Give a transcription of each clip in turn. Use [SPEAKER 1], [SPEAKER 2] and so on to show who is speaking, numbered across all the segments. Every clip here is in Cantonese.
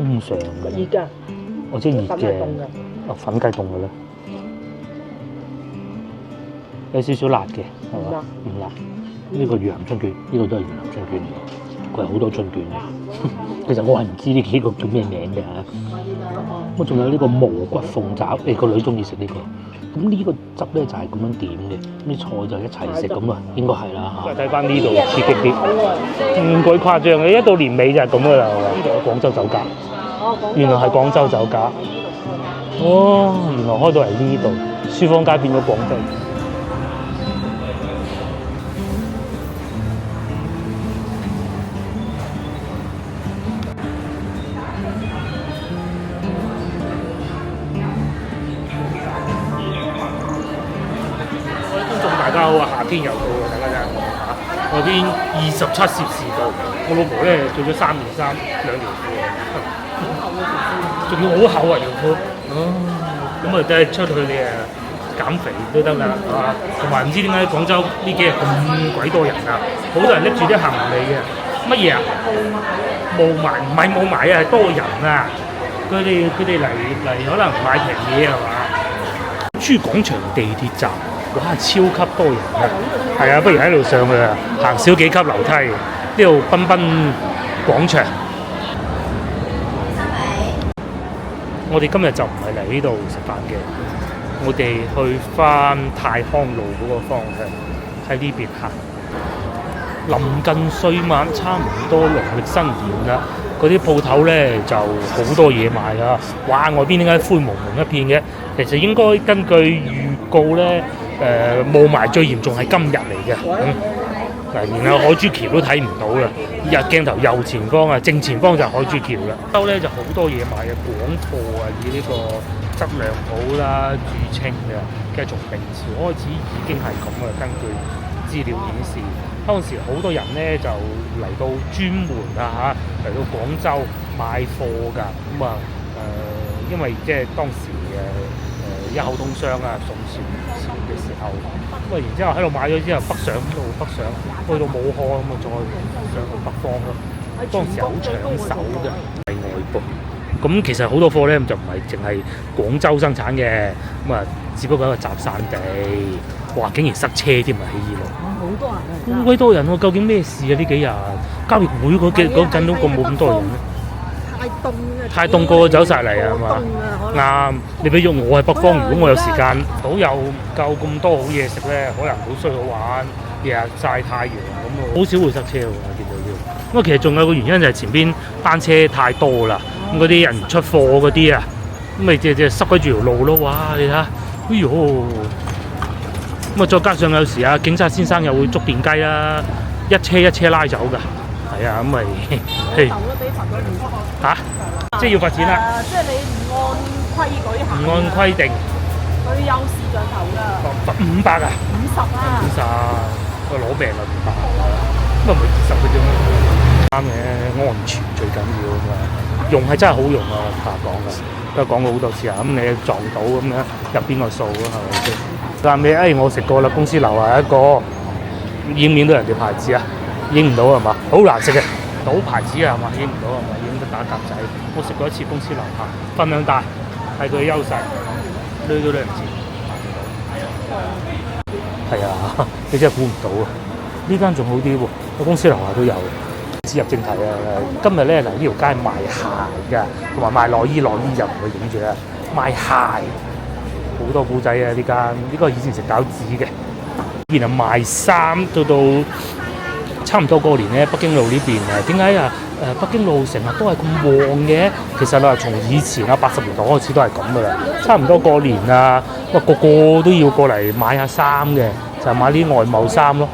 [SPEAKER 1] 通上嘅。
[SPEAKER 2] 熱㗎，
[SPEAKER 1] 我知熱嘅
[SPEAKER 2] 粉係凍，嘅。
[SPEAKER 1] 哦粉雞凍嘅咧，有少少辣嘅，係嘛？唔辣。呢個越南春卷，呢個都係越南春卷嚟嘅，佢係好多春卷嘅。其實我係唔知呢幾個叫咩名嘅嚇。我仲有呢個蘑骨鳳爪，誒個女中意食呢個。咁呢個汁咧就係咁樣點嘅，啲菜就一齊食咁啊，應該係啦嚇。再睇翻呢度刺激啲，唔鬼誇張嘅，一到年尾就係咁噶啦。呢度係廣州酒家，原來係廣州酒家。哦，原來開到嚟呢度，書坊街變咗廣州。大家好啊！夏天又到啊！大家真係嚇，我邊27攝氏度，我老婆咧著咗3件衫2條褲，仲要好厚啊條褲。咁啊，真係出去你減肥都得啦，係嘛？同埋唔知點解廣州呢幾日咁鬼多人啊！好多人拎住啲行李嘅，乜嘢啊？霧霾唔係霧霾啊，係多人啊！佢哋嚟可能買平嘢係嘛？珠廣場地鐵站。哇！超級多人啊，係啊，不如喺度上去啊，行少幾級樓梯，呢度賓賓廣場。我哋今日就唔係嚟呢度食飯嘅，我哋去翻泰康路嗰個方向，喺呢邊行。臨近歲晚，差唔多農曆新年啦，嗰啲鋪頭咧就好多嘢賣啊！哇！外邊點解灰蒙蒙一片嘅？其實應該根據預告咧。霧霾最嚴重係今日嚟嘅，連海珠橋都睇唔到啦。日鏡頭右前方啊，正前方就係海珠橋啦。州咧就好多嘢賣嘅，廣貨啊，以呢個質量好啦著稱嘅。其實從明朝開始已經係咁嘅，根據資料顯示，當時好多人咧就嚟到專門嚟到廣州買貨㗎。咁啊因為即係當時一口通商啊，宋朝嘅時候，咁啊然之後喺度買咗之後，北上去到武漢咁啊，再上去北方咯。當時好搶手嘅，係外部。咁其實好多貨咧就唔係淨係廣州生產嘅，咁啊只不過一個集散地。哇！竟然塞車添啊，起義路。好多人啊！好鬼多人喎，究竟咩事啊？呢幾日交易會嗰陣都冇咁多人咧。太凍個個走晒嚟啊嘛，啱。你比如我喺北方，如果我有時間，島又唔夠咁多好嘢食咧，可能好衰好玩，日日曬太陽咁好少會塞車喎。見到呢度，咁啊其實仲有個原因就係前邊班車太多啦，咁嗰啲人唔出貨嗰啲啊，咁咪即係塞鬼住條路咯。哇！你睇下，哎呦，咁啊再加上有時啊，警察先生又會捉電雞啦，一車一車拉走㗎。係啊，咁咪嚇，即係要罰錢啦。
[SPEAKER 2] 即係你唔按規矩行。
[SPEAKER 1] 唔按規定。
[SPEAKER 2] 佢有視像頭㗎。
[SPEAKER 1] 罰500啊
[SPEAKER 2] ？50啊。
[SPEAKER 1] 50，我攞命啦500，咁啊唔係70嘅啫嘛。啱嘅，安全最緊要啊嘛。用係真係好用啊，我同講㗎，都講過好多次啊。咁你撞到咁樣入邊個數咯，係咪先？但係我食過啦，公司樓下一個影唔影到人哋牌子啊？影唔到係嘛？好難食嘅，倒牌子啊係嘛？影唔到係嘛？影得打格仔。我食過一次公司樓下，分量大，係佢嘅優勢，攣都攣唔切。係啊，你真係估唔到啊！呢間仲好啲喎，我公司樓下都有。切入正題啊，今日咧嚟呢條街賣鞋㗎，同埋賣內衣就唔會影住啦，賣鞋好多古仔啊！呢間呢個係以前食餃子嘅，然後賣衫到差唔多過年咧，北京路呢邊啊，點解啊？北京路成日都係咁旺嘅？其實啊，從以前啊80年代開始都係咁噶啦，差唔多過年啊，個個都要過嚟買下衫嘅，就係買啲外貿衫咯。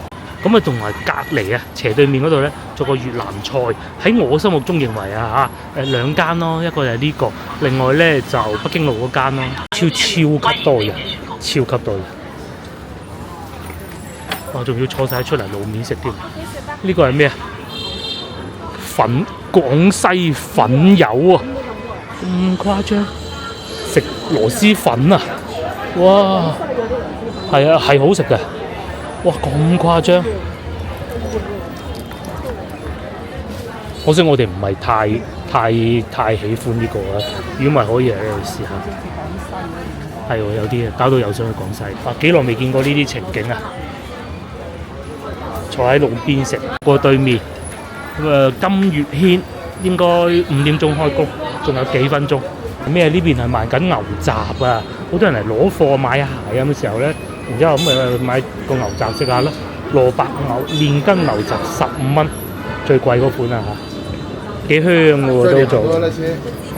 [SPEAKER 1] 咁啊，同埋隔離啊，斜對面嗰度咧，做個越南菜。喺我心目中認為啊兩間咯，一個就係呢個，另外咧就北京路嗰間咯，超級多人，超級多人。我仲要坐晒出嚟露面食添。呢個係咩啊？廣西粉友啊，咁誇張！食螺絲粉啊，哇！係啊，係好食嘅。哇，咁誇張！可惜我哋唔係太太喜歡呢個啦。如果唔係可以喺度試下。係喎，有啲啊，搞到又想去廣西。幾耐未見過呢啲情景啊！坐喺路邊食，過對面金月軒應該5點鐘開工，仲有幾分鐘。咩？呢邊係賣緊牛雜啊！好多人嚟攞貨買鞋咁嘅時候咧，然之後咁咪買個牛雜食下咯。蘿蔔牛麵筋牛雜15蚊，最貴嗰款啊嚇，幾香嘅喎都做。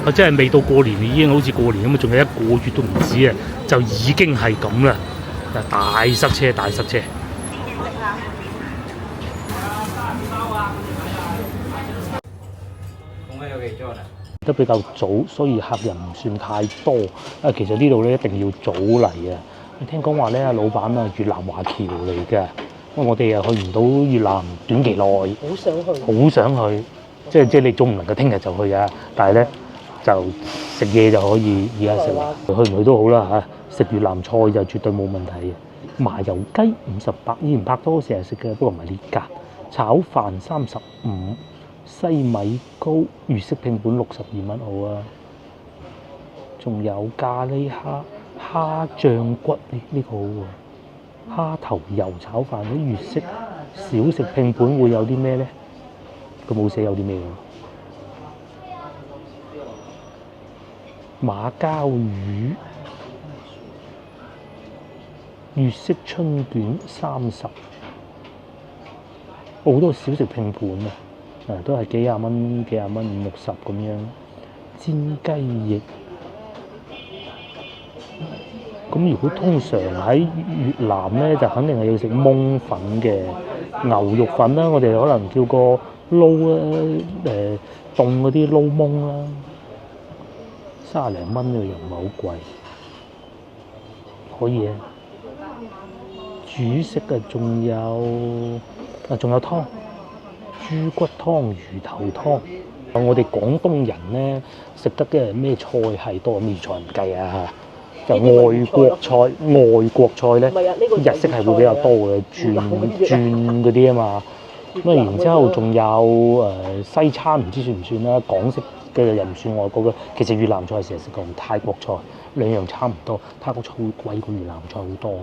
[SPEAKER 1] 我真係未到過年已經好似過年咁啊，仲有1個月都唔止啊，就已經係咁啦。大塞車，大塞車。得比較早，所以客人唔算太多。其實呢度咧一定要早嚟啊！聽講話咧，老闆啊越南華僑嚟嘅，因為我哋又去唔到越南短期內，好想去，即係你總唔能夠聽日就去啊！但係咧就食嘢就可以而家食，去唔去都好啦嚇。食越南菜就絕對冇問題嘅。麻油雞58，以前拍拖成日食嘅，不過唔係呢間。炒飯35。西米糕粵式拼盤62蚊好啊，仲有咖喱蝦醬骨呢個好喎，蝦頭油炒飯啲粵式小食拼盤會有啲咩咧？佢冇寫有啲咩喎。馬鮫魚粵式春卷30，好多小食拼盤啊！都係幾廿蚊、5、60咁樣。煎雞翼，咁如果通常喺越南咧，就肯定係要食檬粉嘅牛肉粉啦。我哋可能叫個撈啊，凍嗰啲撈檬啦，30零蚊嘅又唔係好貴，可以啊。主食啊，仲有湯。豬骨湯、魚頭湯，我哋廣東人咧食得嘅咩菜係多？咩菜唔計啊嚇，就外國菜咧，日式係會比較多嘅，轉嗰啲啊嘛。咁啊，然之後仲有西餐，唔知算唔算啦？港式嘅又唔算外國嘅。其實越南菜成日食過泰國菜，兩樣差唔多。泰國菜會貴過越南菜好多嘅。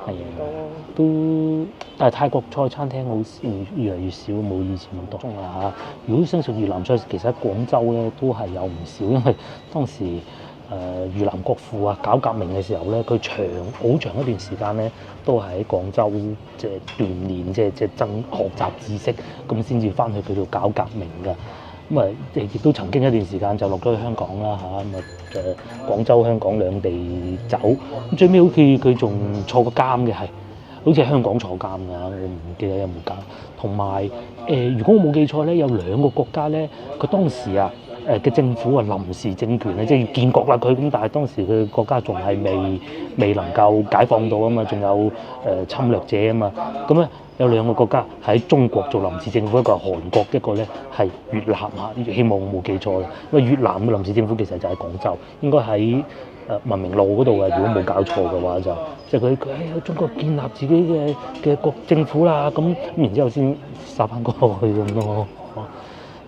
[SPEAKER 1] 係啊，都但係泰國菜餐廳好越嚟越少，冇以前咁多啦嚇。如果想食越南菜，其實喺廣州咧都係有唔少，因為當時越南國父啊搞革命嘅時候咧，佢好長一段時間咧都係喺廣州即係鍛鍊，即係學習知識，咁先至翻去佢度搞革命㗎。咁啊，亦都曾經一段時間就落咗去香港啦嚇，咁啊廣州、香港兩地走，咁最尾好似佢仲坐過監嘅，係好似喺香港坐監㗎，我唔記得有冇監。同埋如果我冇記錯咧，有2個國家咧，佢當時啊嘅政府啊臨時政權咧，即係要建國啦佢，咁但係當時佢國家仲係未能夠解放到啊嘛，仲有侵略者啊嘛，咁咧。有2個國家喺中國做臨時政府，一個係韓國，一個咧係越南嚇。希望我冇記錯啦，因為越南嘅臨時政府其實就喺廣州，應該喺文明路嗰度嘅。如果冇搞錯嘅話，即係佢喺中國建立自己嘅國政府啦，咁然之後先殺翻過去咁咯。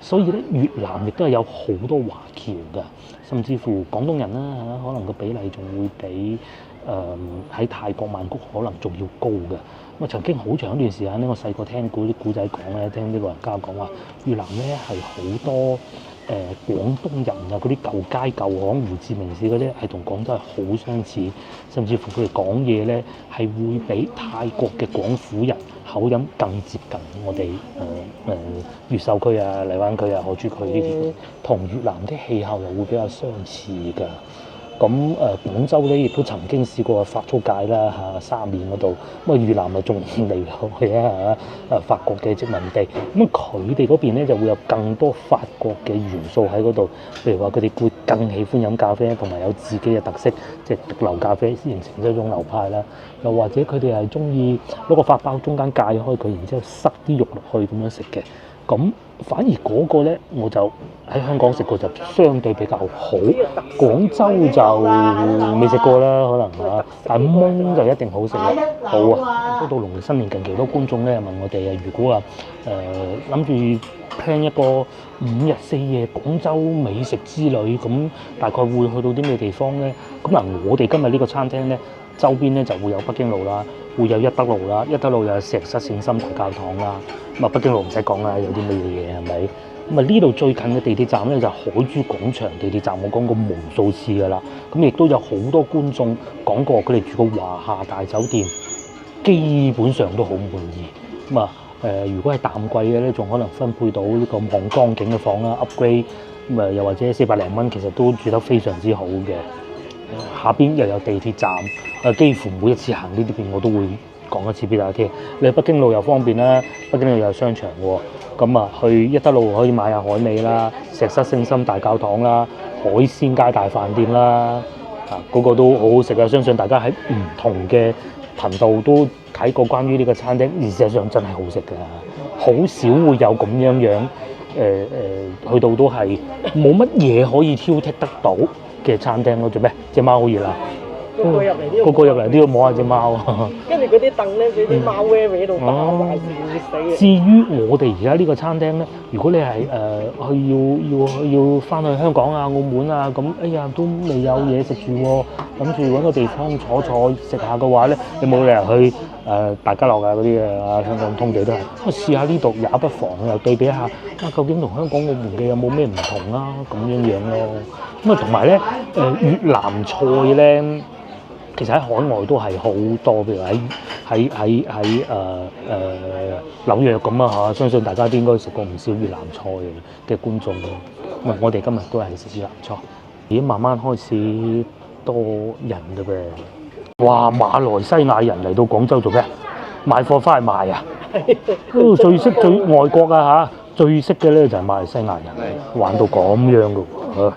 [SPEAKER 1] 所以咧，越南亦都係有好多華僑㗎，甚至乎廣東人啦嚇，可能個比例仲會比喺泰國曼谷可能仲要高嘅。咁曾經好長一段時間咧，我細個聽嗰啲古仔講咧，聽啲老人家講話，越南咧係好多廣東人啊，嗰啲舊街舊巷、胡志明市嗰啲係同廣州係好相似，甚至乎佢哋講嘢咧係會比泰國嘅廣府人口音更接近我哋越秀區啊、荔灣區啊、海珠區呢啲，同越南啲氣候又會比較相似㗎。咁廣州咧亦都曾經試過法租界啦嚇，沙面嗰度，咁啊越南咪仲離開啊法國嘅殖民地，咁佢哋嗰邊咧就會有更多法國嘅元素喺嗰度，譬如話佢哋會更喜歡飲咖啡，同埋有自己嘅特色，即係滴流咖啡形成一種流派啦。又或者佢哋係中意攞個法包中間界開佢，然之後塞啲肉落去咁樣食嘅。咁反而嗰個咧，我就喺香港食過就相對比較好。廣州就未食過啦，可能嚇，但燜就一定好食啦。好啊！都到農曆新年近期，好多觀眾咧問我哋啊，如果話諗住 plan 一個5日4夜廣州美食之旅，咁大概會去到啲咩地方咧？咁嗱，我哋今日呢個餐廳咧，周邊咧就會有北京路啦，會有一德路啦，一德路有石室聖心大教堂啦。咁啊，北京路唔使講啦，有啲乜嘢嘢係咪？咁啊，呢度最近嘅地鐵站咧就係海珠廣場地鐵站，我講過無數次㗎啦。咁亦都有好多觀眾講過，佢哋住個華夏大酒店，基本上都好滿意。咁啊如果係淡季嘅咧，仲可能分配到呢個望江景嘅房啦 ，upgrade 咁啊，又或者400零蚊，其實都住得非常之好嘅。下邊又有地鐵站，幾乎每一次行呢啲邊我都會講一次俾大家聽。你去北京路又方便啦，北京路又有商場喎。咁啊，去一德路可以買下海味啦，石室聖心大教堂啦，海鮮街大飯店啦，嗰個都好好食啊！相信大家喺唔同嘅頻道都睇過關於呢個餐廳，而事實上真係好食㗎，好少會有咁樣去到都係冇乜嘢可以挑剔得到嘅餐廳咯。做咩？隻貓好熱鬧。個個入嚟都要摸下隻貓啊！
[SPEAKER 2] 跟住嗰啲凳咧，俾啲貓搲搲到打壞事會死。
[SPEAKER 1] 至於我哋而家呢個餐廳咧，如果你係要翻去香港啊、澳門啊，咁哎呀都未有嘢食住喎，諗住揾個地方坐食下嘅話咧，你冇理由去大家樂啊嗰啲啊，香港通地都係。咁試下呢度也不妨，又對比下究竟同香港澳門嘅有冇咩唔同啊？咁樣咯。咁啊同埋咧越南菜咧。其實喺海外都係好多，譬如喺紐約咁啊嚇，相信大家都應該食過唔少越南菜嘅觀眾咯。咁啊，我哋今日都係食越南菜，已經慢慢開始多人嘞噃。哇！馬來西亞人嚟到廣州做咩？買貨翻去賣啊！最識最外國啊嚇，最識嘅咧就係馬來西亞人，玩到咁樣噶喎。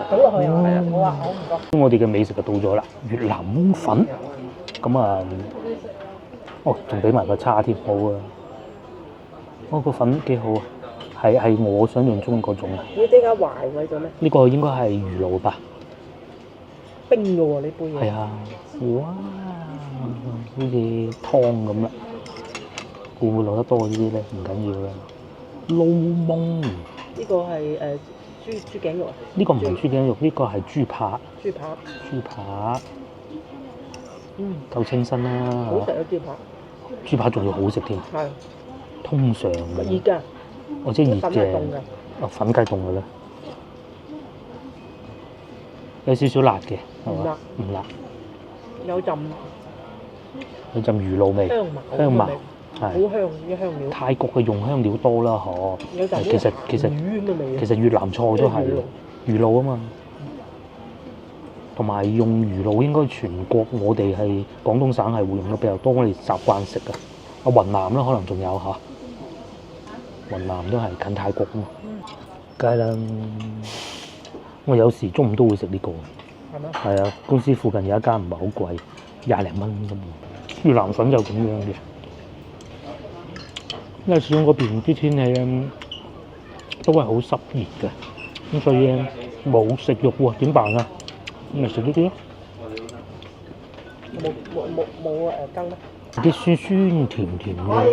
[SPEAKER 2] 倒落去啊！好啊，好唔該。
[SPEAKER 1] 我哋嘅美食就到咗啦，越南烏粉。咁啊，仲俾埋個叉添，好啊！個粉幾好啊，係我想象中嗰種啊。
[SPEAKER 2] 要即刻壞鬼咗咩？
[SPEAKER 1] 呢個應該係魚露吧？
[SPEAKER 2] 冰嘅喎呢杯嘢。
[SPEAKER 1] 係啊！哇！好似湯咁啦，會唔會落得多啲咧？唔緊要啦。撈檬。
[SPEAKER 2] 呢個係豬頸肉啊？
[SPEAKER 1] 呢個唔係豬頸肉，呢個係豬扒。豬扒，夠清新啦。
[SPEAKER 2] 好食啊豬扒！
[SPEAKER 1] 豬扒仲要好食添。係。通常嘅。
[SPEAKER 2] 熱㗎。
[SPEAKER 1] 或者熱嘅。
[SPEAKER 2] 粉係凍㗎。
[SPEAKER 1] 粉雞凍嘅咧。有少少辣嘅，係嘛？唔辣。
[SPEAKER 2] 有陣
[SPEAKER 1] 魚露味。香茅。係
[SPEAKER 2] 好香啲香料。
[SPEAKER 1] 泰國嘅用香料多啦，嗬。其實越南菜都係魚露啊嘛，同埋用魚露應該全國我哋係廣東省係會用得比較多，我哋習慣食嘅。雲南啦，可能仲有嚇。雲南都係近泰國啊嘛。梗係啦，我有時中午都會食呢個。係咩？係啊，公司附近有一間唔係好貴，20零蚊咁。越南粉就咁樣嘅。因為始終嗰邊啲天氣咧都係好濕熱嘅，咁所以咧冇食肉喎，點辦啊？咁咪食呢啲咯。
[SPEAKER 2] 冇羹咩？
[SPEAKER 1] 啲酸酸甜甜嘅咁啊。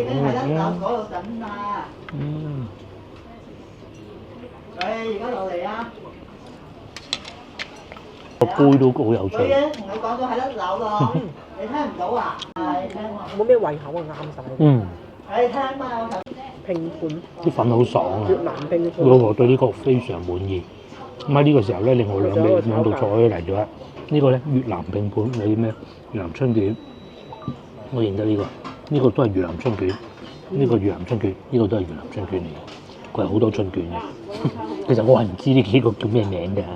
[SPEAKER 3] 而家落嚟啊！
[SPEAKER 1] 個杯都好有趣。
[SPEAKER 3] 佢咧同你講咗喺1樓咯，你聽唔到啊？係聽喎。
[SPEAKER 2] 冇咩胃口啊，啱晒。
[SPEAKER 3] 係聽嘛，我頭
[SPEAKER 2] 拼盤。
[SPEAKER 1] 啲粉好爽啊！
[SPEAKER 2] 越南拼盤。
[SPEAKER 1] 我對呢個非常滿意。咁喺呢個時候咧，另外兩道菜嚟咗啦。呢個咧越南拼盤，有啲咩？越南春卷，我認得呢個。呢個都係越南春卷。呢個越南春卷，呢個都係越南春卷嚟嘅。佢係好多春卷嘅。其實我係唔知呢幾個叫咩名嘅嚇。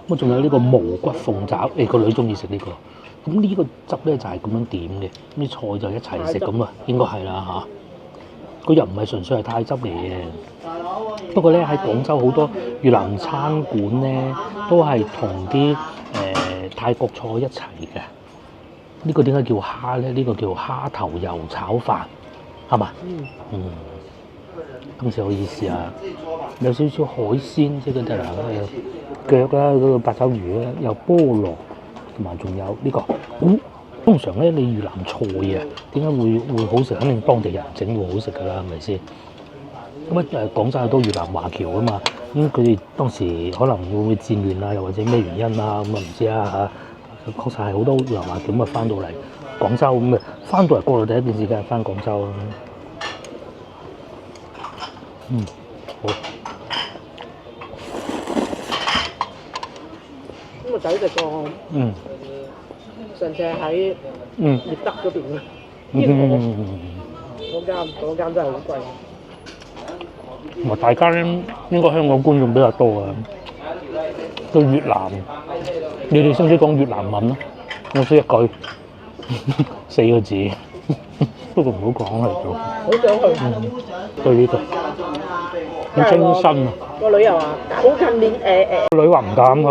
[SPEAKER 1] 咁仲有呢個無骨鳳爪，個女中意食呢個。咁呢個汁咧就係咁樣點嘅，啲菜就一齊食咁啊，應該係啦嚇。佢又唔係純粹係泰汁嚟嘅。不過咧喺廣州好多越南餐館咧都係同啲泰國菜一齊嘅。呢個點解叫蝦咧？呢個叫蝦頭油炒飯係嘛？
[SPEAKER 2] 嗯，
[SPEAKER 1] 今次可以試下，有少少海鮮即係嗰啲啦，腳啦，嗰個八爪魚咧，有菠蘿，同埋仲有呢個。通常咧，你越南菜啊，點解會好食？肯定當地人整會好食㗎啦，係咪先？咁啊廣州好多越南華僑啊嘛，咁佢哋當時可能會唔會戰亂啊，又或者咩原因啊，咁啊唔知啊嚇。確實係好多越南華僑咁啊翻到嚟廣州咁啊，翻到嚟國內第一件事梗係翻廣州啦。好。
[SPEAKER 2] 咁個仔食過，上次喺獵德嗰邊嘅，嗰間真係好貴。
[SPEAKER 1] 同埋大家咧，應該香港觀眾比較多啊。對越南，你哋識唔識講越南文啊？我識一句4個字，不過唔好講嚟做。
[SPEAKER 2] 好想去。
[SPEAKER 1] 對呢度好清新啊！
[SPEAKER 2] 個女又話好近年
[SPEAKER 1] 個女話唔敢去，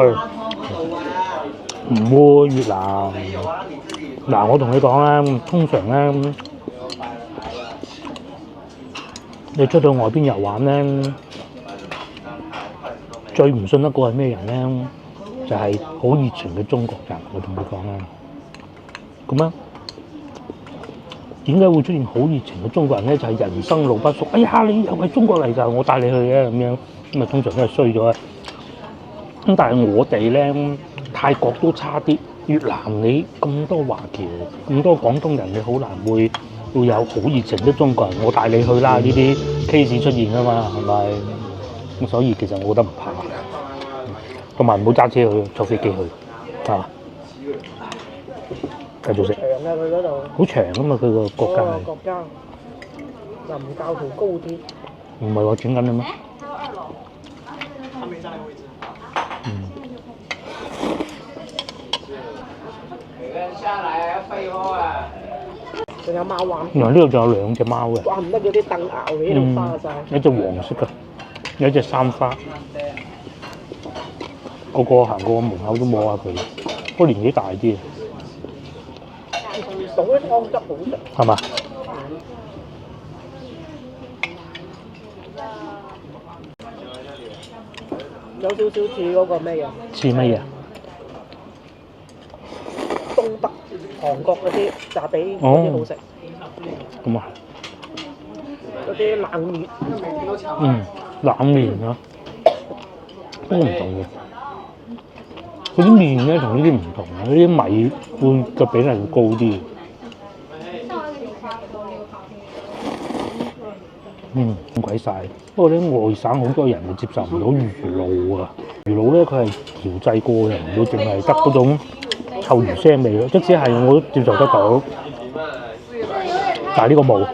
[SPEAKER 1] 唔會越南。嗱，我同你講啦，通常咧，你出到外邊遊玩咧，最唔信得過係咩人咧？就係好熱情嘅中國人。我同你講啦，咁樣點解會出現好熱情嘅中國人咧？就係人生路不熟。哎呀，你又係中國嚟㗎，我帶你去嘅咁樣，咁啊通常都係衰咗啊。咁但係我哋咧，泰國都差啲。越南你咁多華僑，咁多廣東人，你好難會有好熱情的中國人，我帶你去啦！呢啲 case 出現㗎嘛，係咪？咁所以其實我覺得唔怕，同埋唔好揸車去，坐飛機去，係嘛？繼續食。
[SPEAKER 2] 長嘅佢嗰度。
[SPEAKER 1] 好長㗎嘛，佢個國家。
[SPEAKER 2] 國家又唔教條高鐵。
[SPEAKER 1] 唔係話轉緊啦咩？
[SPEAKER 2] 仲有貓玩。
[SPEAKER 1] 原來呢度仲有2隻貓嘅。
[SPEAKER 2] 怪唔得嗰啲凳咬起度花晒。
[SPEAKER 1] 一隻黃色嘅，有一隻三花。個個行過門口都摸下佢，不過年紀大啲。
[SPEAKER 2] 倒啲湯汁好食。
[SPEAKER 1] 係嘛？
[SPEAKER 2] 有少少似嗰個咩嘢？
[SPEAKER 1] 似乜嘢？
[SPEAKER 2] 東北韓國嗰啲炸比嗰啲好食。
[SPEAKER 1] 咁啊？
[SPEAKER 2] 嗰啲冷麵。
[SPEAKER 1] 冷麵啊，都唔同嘅。嗰啲麵咧同呢啲唔同啊，呢啲米會嘅比例會高啲。咁鬼晒！不過咧外省好多人就接受唔到魚露啊，魚露咧佢係調製過嘅，唔會淨係得嗰種臭魚腥味咯。即使係我都接受得到，但係呢個冇。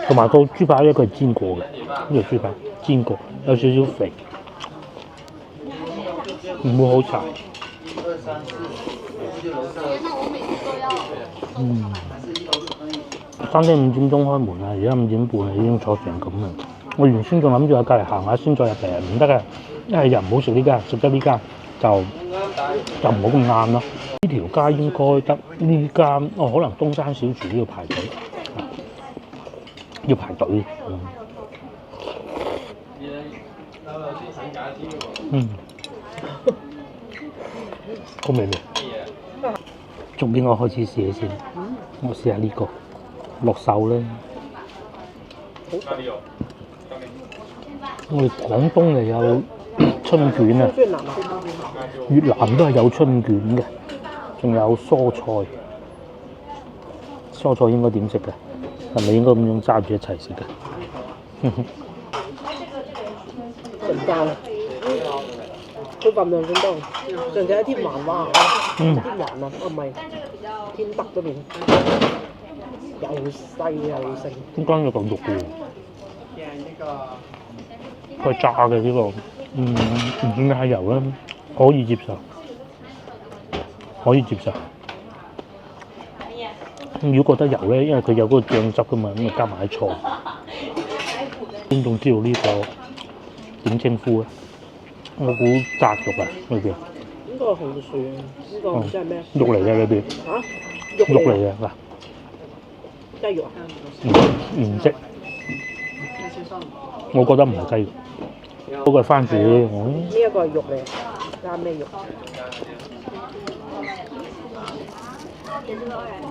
[SPEAKER 1] 同埋個豬扒咧佢係煎過嘅，呢個豬扒煎過，有少少肥，唔會好柴。餐廳5點鐘開門啦，而家5點半已經坐成咁啦。我原先仲諗住喺隔離行下先再入嚟，唔得嘅，一係又唔好食呢間，食得呢間就唔好咁晏咯。呢條街應該得呢間，可能東山小廚都要排隊，要排隊。好味未？仲邊個開始試先？我試下呢個。落手咧，我哋廣東又有春卷啊，越南都係有春卷嘅，仲有蔬菜，蔬菜應該點食嘅？係咪應該咁樣揸住一齊食嘅？
[SPEAKER 2] 成間，佢份量咁多，上次喺天環哇，天環啊，唔係天德嗰邊。又細又剩，
[SPEAKER 1] 中間有嚿肉嘅，佢係炸嘅呢個，唔算太油啦，可以接受，可以接受。如果覺得油咧，因為佢有嗰個醬汁㗎嘛，咁啊加埋啲菜。觀眾知道呢個點稱呼啊？我估炸肉啊裏邊。
[SPEAKER 2] 應該係紅薯，呢個唔知係咩？
[SPEAKER 1] 肉嚟嘅裏邊。
[SPEAKER 2] 嚇？
[SPEAKER 1] 肉嚟嘅嗱。
[SPEAKER 2] 雞肉啊？
[SPEAKER 1] 唔識，我覺得唔係雞肉，嗰個係番薯。
[SPEAKER 2] 呢一個係肉嚟，加咩肉？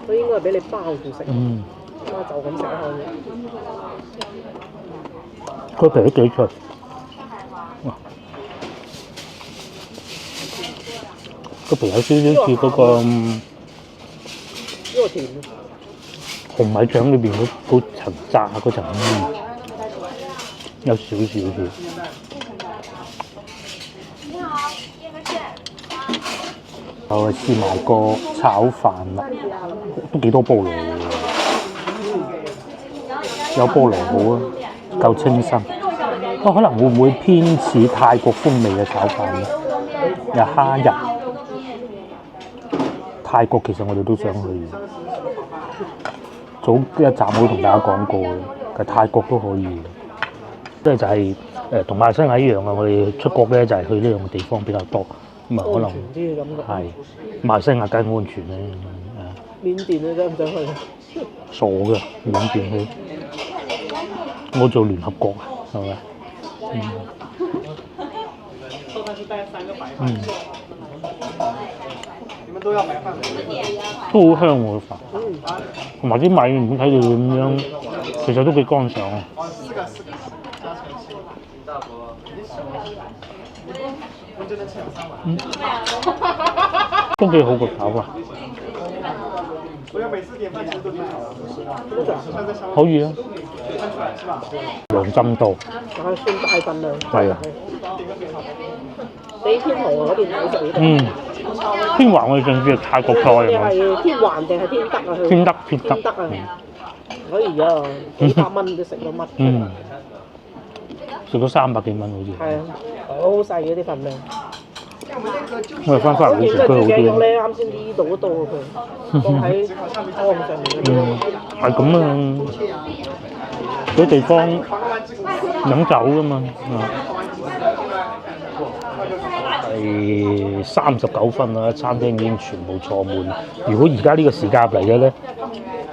[SPEAKER 2] 佢應該係俾你包住食，我就咁食開嘅。
[SPEAKER 1] 佢皮都幾脆，個皮有少少似嗰個
[SPEAKER 2] 呢個甜，
[SPEAKER 1] 紅米醬裏邊嗰層炸嗰層，有少少似。我試埋個炒飯啦，都幾多菠蘿喎，有菠蘿好啊，夠清新。可能會唔會偏似泰國風味嘅炒飯咧？有蝦仁。泰國其實我哋都想去，早一集我都同大家講過嘅，其實泰國都可以。即係就係同馬來西亞一樣啊！我哋出國咧就係去呢兩個地方比較多。咁啊，可能係馬來西亞梗係安全咧。
[SPEAKER 2] 緬甸你想唔想去？
[SPEAKER 1] 傻嘅，緬甸去。我做聯合國啊，係咪？都好香喎個飯，同埋啲米唔睇到咁樣，其實都幾乾爽啊。都幾好個炒飯。可以啊，涼浸到。
[SPEAKER 2] 算大份量。
[SPEAKER 1] 係啊。
[SPEAKER 2] 比天河嗰邊好食啲。
[SPEAKER 1] 天華我哋上次係泰國菜啊嘛。
[SPEAKER 2] 係天環定係天德啊？
[SPEAKER 1] 天德
[SPEAKER 2] 啊！可以啊，幾百蚊都食到乜？
[SPEAKER 1] 食到300幾蚊好似。
[SPEAKER 2] 係啊，好細嘅啲份量。
[SPEAKER 1] 我哋翻嚟好食居好啲。
[SPEAKER 2] 咧啱先呢度都多佢，放喺湯上面嗰啲。
[SPEAKER 1] 係咁啊！嗰啲地方飲酒噶嘛。係39分啦，餐廳已經全部坐滿。如果而家呢個時間入嚟嘅咧，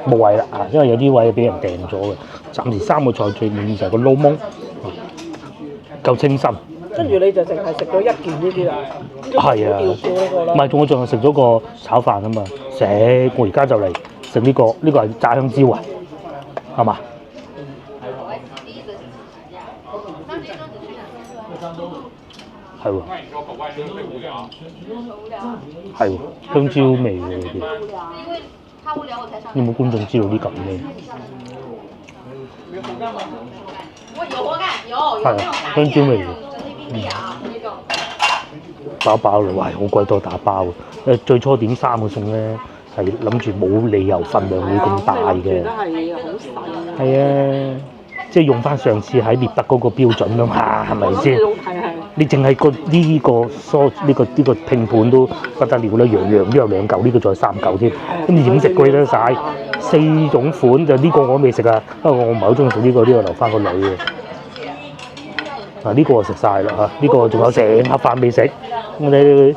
[SPEAKER 1] 冇位啦啊！因為有啲位俾人訂咗嘅。暫時3個菜最滿意就係個撈檬，夠清新。
[SPEAKER 2] 跟住你就淨係食咗一件呢啲啦。
[SPEAKER 1] 係啊，唔係我仲係食咗個炒飯啊嘛。我而家就嚟食呢個，呢個係炸香蕉啊，係嘛？係喎，係喎，香蕉味喎呢啲。有冇觀眾知道啲咁嘅？係啊，香蕉味喎。打包啦，哇！好鬼多打包喎。最初點3個餸咧，係諗住冇理由份量會咁大嘅。係啊，即係用翻上次喺獵德嗰個標準啊嘛，係咪先？你淨係呢個拼盤都不得了啦，樣樣都有2嚿，呢個再3嚿添，咁你點食鬼得晒？4種款就呢個我未食啊，不過我唔係好中意食呢個，留翻個女嘅。呢個我食晒啦嚇，呢個仲有成盒飯未食，我哋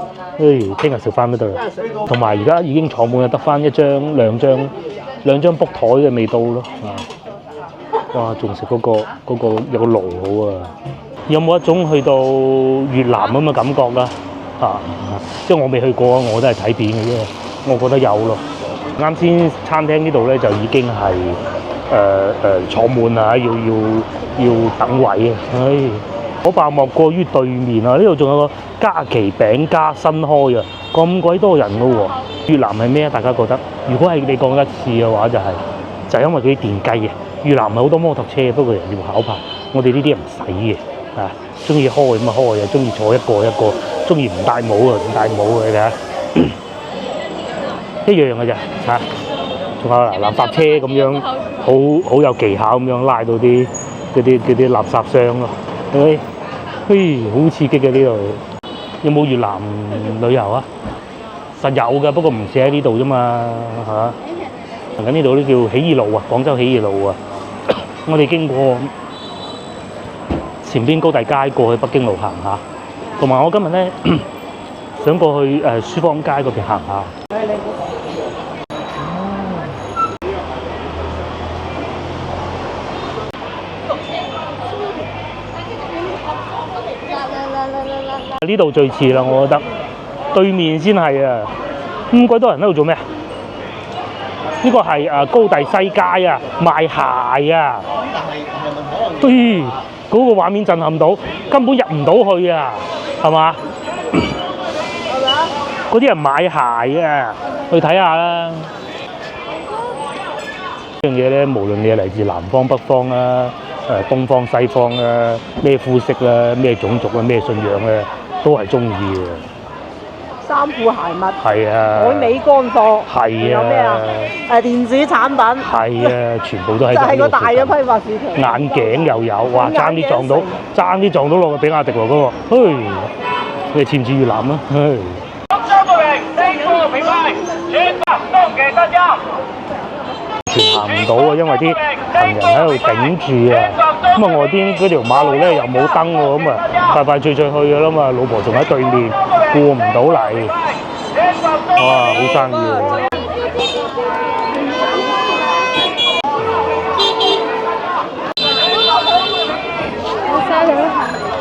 [SPEAKER 1] 聽日食翻都得啦。同埋而家已經坐滿啦，得翻2張 book 台嘅未到咯。哇！仲食嗰個有個爐好啊！有冇一種去到越南咁嘅感覺啦？即係我未去過，我都係睇片嘅啫。我覺得有咯。啱先餐廳呢度咧就已經係坐滿啦，要等位啊！可爆莫過於對面啊！呢度仲有個嘉琪餅家新開啊，咁鬼多人嘅喎。越南係咩啊？大家覺得？如果係你講一次嘅話，就係因為佢啲電雞嘅。越南係好多摩托車，不過人要考牌。我哋呢啲唔使嘅。中意開咁啊開啊，中意坐一個，中意唔戴帽啊唔戴帽嘅㗎，一樣嘅咋嚇。仲有垃圾車咁樣，好有技巧咁樣拉到啲垃圾箱咯。好刺激嘅呢度。有冇越南旅遊啊？實有㗎，不過唔似喺呢度啫嘛嚇。行緊呢度都叫起義路啊，廣州起義路啊。我哋經過前邊高第街過去北京路行下，同埋我今日咧想過去書坊街嗰邊行下。呢度最似啦，我覺得對面先係啊，咁鬼多人喺度做咩啊？呢個係高第西街啊，賣鞋啊，嗰個畫面震撼到，根本入唔到去啊，係嘛？嗰啲人買鞋啊，去睇下啦。呢樣嘢咧，無論你係嚟自南方、北方啦、東方、西方啦，咩膚色啦、咩種族啊、咩信仰咧，都係中意嘅。
[SPEAKER 2] 衫褲鞋襪，
[SPEAKER 1] 係啊，
[SPEAKER 2] 海味乾貨，
[SPEAKER 1] 係
[SPEAKER 2] 有咩啊？電子產品，
[SPEAKER 1] 係啊，全部都喺
[SPEAKER 2] 就係個大嘅
[SPEAKER 1] 嘅
[SPEAKER 2] 批發市場。
[SPEAKER 1] 眼鏡又有，哇！爭啲撞到落個比亞迪喎嗰個，你似唔似越南啊？全行唔到啊，因為啲行人喺度頂住啊。咁啊，外邊嗰條馬路咧又冇燈喎，咁啊快快脆脆去㗎啦嘛。老婆仲喺對面，過唔到嚟。哇，好生意啊！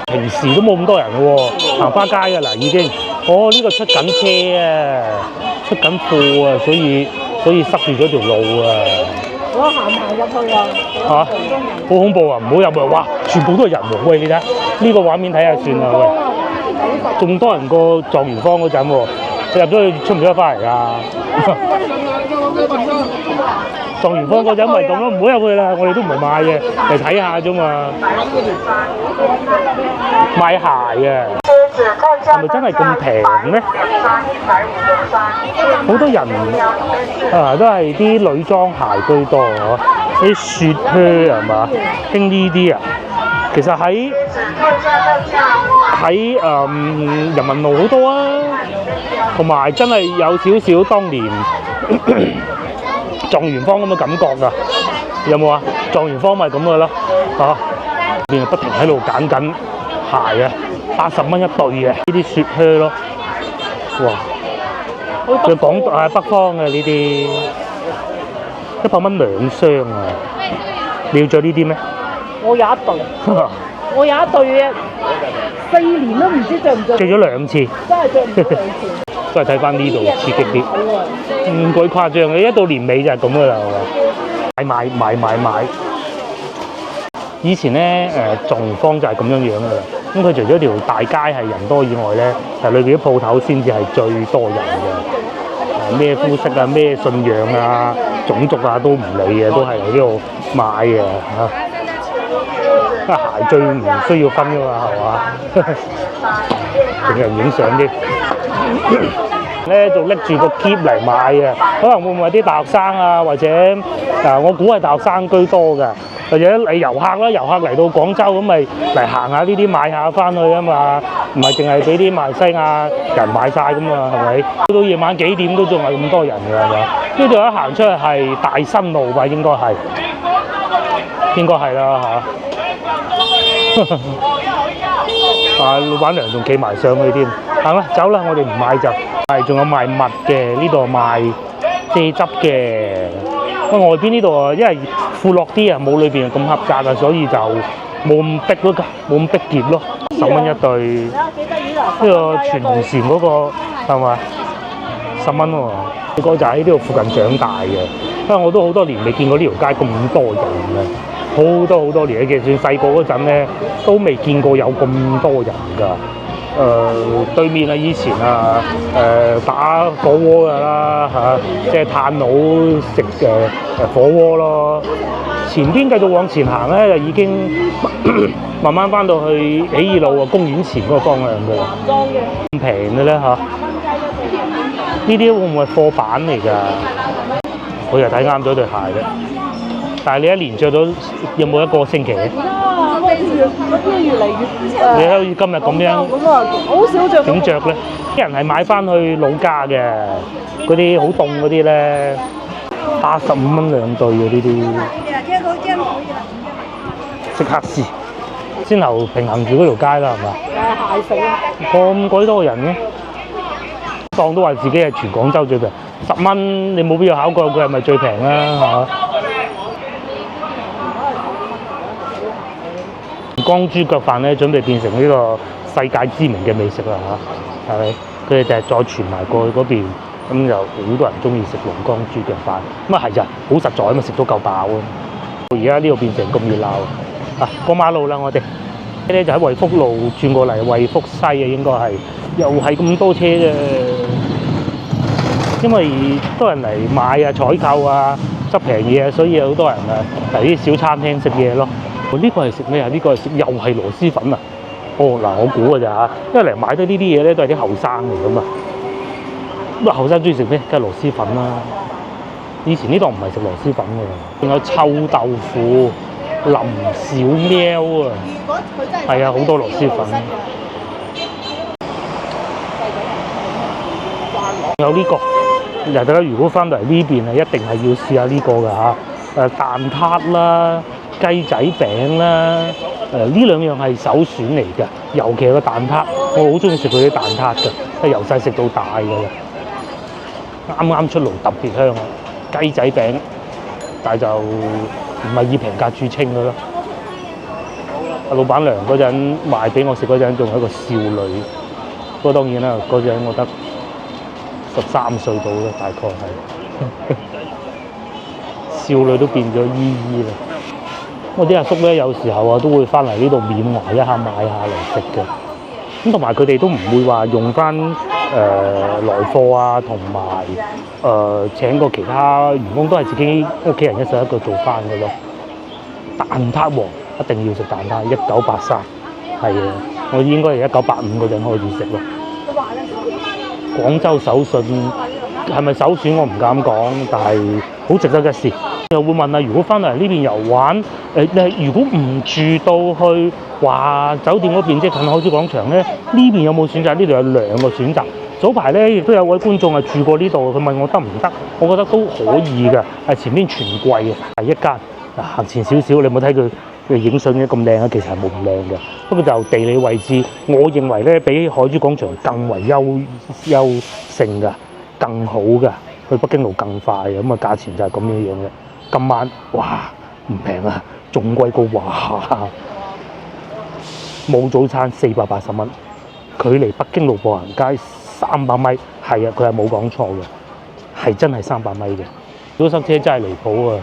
[SPEAKER 1] 平時都冇咁多人喎，行花街㗎啦已經。呢個出緊車啊，出緊貨啊，所以塞住咗條路啊！
[SPEAKER 2] 我行唔行入去啊？
[SPEAKER 1] 好恐怖啊！唔好入去，哇！全部都係人喎。喂，你睇呢個畫面睇下算啦，喂，仲多人過狀元坊嗰陣喎。你入咗去出唔出得翻嚟㗎？狀元坊嗰陣咪咁咯，唔好入去啦，我哋都唔係買嘅，嚟睇下啫嘛。買鞋啊！係咪真係咁平咧？好多人都係啲女裝鞋居多嗬，啲雪靴係嘛？興呢啲啊，其實喺人民路好多啊，同埋真係有少少當年狀元坊咁嘅感覺㗎，有冇啊？狀元坊咪咁嘅咯，邊不停喺度揀緊鞋啊！80蚊一對嘅呢啲雪靴咯，哇！佢講北方嘅呢啲100蚊2雙啊！你要着呢啲咩？
[SPEAKER 2] 我有一對，我有一對嘅，4年都唔知着唔着。
[SPEAKER 1] 着咗2次，
[SPEAKER 2] 真係着唔到2次。
[SPEAKER 1] 都係睇翻呢度刺激啲，唔鬼誇張嘅，一到年尾就係咁噶啦，係嘛？買。以前咧狀元坊就係咁樣樣噶啦。咁佢除咗條大街係人多以外咧，係裏邊啲鋪頭先至係最多人嘅。咩膚色啊、咩信仰啊、種族啊都唔理嘅，都係喺呢度買嘅嚇。鞋最唔需要分噶嘛，係嘛？仲有人影相添。咧就拎住個篋嚟買嘅，可能會唔會啲大學生啊，或者我估係大學生居多嘅，或者你遊客啦，遊客嚟到廣州咁咪嚟行下呢啲買下翻去啊嘛，唔係淨係俾啲馬來西亞人買晒噶嘛，係咪？到夜晚幾點都仲係咁多人㗎，係嘛？呢度一行出去係大新路吧，應該係啦嚇。老闆娘仲企埋上去添，行啦，走啦，我哋唔買就係，仲有賣襪嘅，呢度賣蔗汁嘅。外邊呢度啊，因為闊落啲啊，冇裏邊咁狹窄啊，所以就冇咁逼咯，冇咁逼傑咯。10蚊一對，呢個全紅嬋嗰個係咪10蚊喎？呢個就喺呢度附近長大嘅，因為我都好多年未見過呢條街咁多人嘅。好多年，就算細個嗰陣咧，都未見過有咁多人㗎。對面啊，以前打火鍋㗎啦嚇，即係炭爐食火鍋咯。前邊繼續往前行咧，就已經慢慢翻到去起義路啊公園前嗰個方向㗎。咁平嘅咧嚇，呢啲會唔會係貨板嚟㗎？我又睇啱咗對鞋嘅。但係你一年着咗有冇1個星期咧？
[SPEAKER 2] 越嚟越
[SPEAKER 1] 你好似今日咁樣，
[SPEAKER 2] 好少着。
[SPEAKER 1] 點着咧？啲人係買翻去老家嘅，嗰啲好凍嗰啲咧，85蚊2對嘅呢啲。即刻試，先頭平衡住嗰條街啦，係嘛？
[SPEAKER 2] 蟹死
[SPEAKER 1] 咁鬼多人嘅，當都話自己係全廣州最平，10蚊你冇必要考過佢係咪最平啦，嚇？光豬腳飯咧，準備變成呢個世界知名嘅美食啦嚇，係咪？佢哋就係再傳埋過去嗰邊，咁就好多人中意食龍江豬腳飯。咁啊係啊，好實在咁啊，食到夠飽啊！而家呢度變成咁熱鬧啊！過馬路啦，我哋呢咧就喺惠福路轉過嚟惠福西啊，應該係又係咁多車嘅，因為多人嚟買啊、採購啊、執平嘢啊，所以有好多人啊嚟啲小餐廳食嘢咯。呢個係食咩啊？呢個係食又係螺絲粉啊！哦嗱，我估㗎咋嚇，因為嚟買到呢啲嘢咧都係啲後生嚟噶嘛。咁啊，後生中意食咩？梗係螺絲粉啦。以前呢度唔係食螺絲粉嘅，仲有臭豆腐、林小喵啊，係啊，好多螺絲粉。有呢個，大家如果翻到嚟呢邊啊，一定係要試下呢個㗎嚇。蛋撻啦、雞仔餅啦，呢兩樣係首選嚟嘅，尤其係個蛋撻，我好中意食佢啲蛋撻㗎，由細食到大㗎啦。啱啱出爐特別香啊！雞仔餅，但係就唔係以平價著稱嘅咯。老闆娘嗰陣賣俾我食嗰陣，仲係一個少女。不過當然啦，嗰陣我得13歲到啦，大概係少女都變咗姨姨啦。我啲阿叔咧，有時候啊都會翻嚟呢度緬懷一下，買下嚟食嘅。咁同埋佢哋都唔會話用翻來貨啊，同埋請個其他員工都係自己屋企人一手一個做翻嘅咯。蛋撻王一定要食蛋撻，1983係啊，我應該係1985嗰陣開始食咯。廣州手信係咪首選我唔敢講，但係好值得一試。又會問啊，如果翻嚟呢邊遊玩，如果唔住到去話酒店嗰邊，即係近海珠廣場咧，呢邊有冇選擇？呢度有2個選擇。早排咧亦都有位觀眾係住過呢度，佢問我得唔得？我覺得都可以嘅，係前面全櫃嘅，係一間。行前少少，你有冇睇佢影相嘅咁靚啊？其實係冇咁靚嘅，不過就地理位置，我認為咧比海珠廣場更為優勝嘅，更好嘅，去北京路更快嘅，咁啊價錢就係咁樣樣嘅。今晚哇唔平啊，仲貴過哇！冇早餐480蚊，距離北京路步行街300米，係啊，佢係冇講錯嘅，係真係300米嘅。如果塞車真係離譜啊！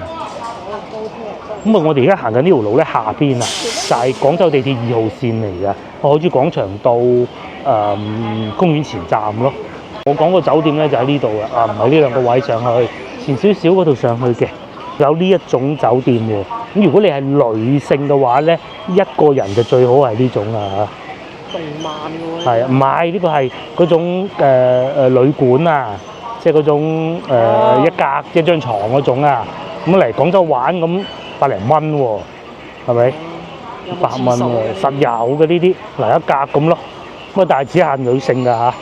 [SPEAKER 1] 咁啊，我哋而家行緊呢條路咧，下邊啊就係廣州地鐵2號線嚟嘅，海珠廣場到公園前站咯。我講個酒店咧就喺呢度啊，唔係呢兩個位上去，前少少嗰度上去嘅。有呢一種酒店喎，咁如果你係女性嘅話咧，一個人就最好係呢種啊。仲慢嘅喎。係啊，唔係呢個係嗰種旅館啊，即係嗰種一格一張床嗰種啊。咁嚟廣州玩咁100零蚊喎，係咪？100蚊喎，實有嘅呢啲嚟一格咁咯。咁啊，但係只限女性㗎嚇。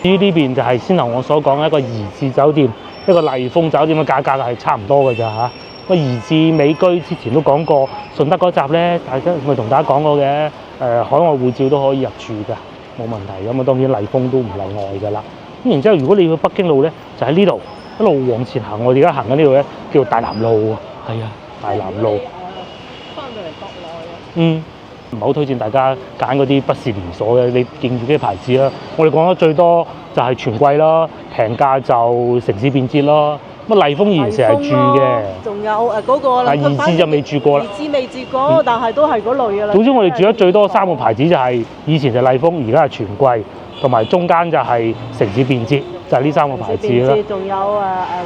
[SPEAKER 1] 至於呢邊就係先頭我所講嘅一個怡致酒店。一個麗豐酒店嘅價格係差唔多嘅咋嚇。個怡致美居之前都講過，順德嗰集咧，大家咪同大家講過嘅，海外護照都可以入住㗎，冇問題。咁啊，當然麗豐都唔例外㗎啦。咁然之後，如果你去北京路咧，就喺呢度一路往前行。我哋而家行緊呢度咧，叫做大南路啊。係啊，大南路。翻到嚟國內啊。唔係好推薦大家揀嗰啲不是連鎖嘅，你記住啲牌子啦。我哋講得最多就係全季啦，平價就城市便捷咯。乜麗豐以前成日住嘅，
[SPEAKER 2] 仲有嗰個啦。
[SPEAKER 1] 怡致就未住過啦。
[SPEAKER 2] 怡致未住過，但係都係嗰類嘅啦。
[SPEAKER 1] 總之我哋住得最多3個牌子就係以前就麗豐，而家係全季，同埋中間就係城市便捷，就係呢3個牌子啦。
[SPEAKER 2] 仲有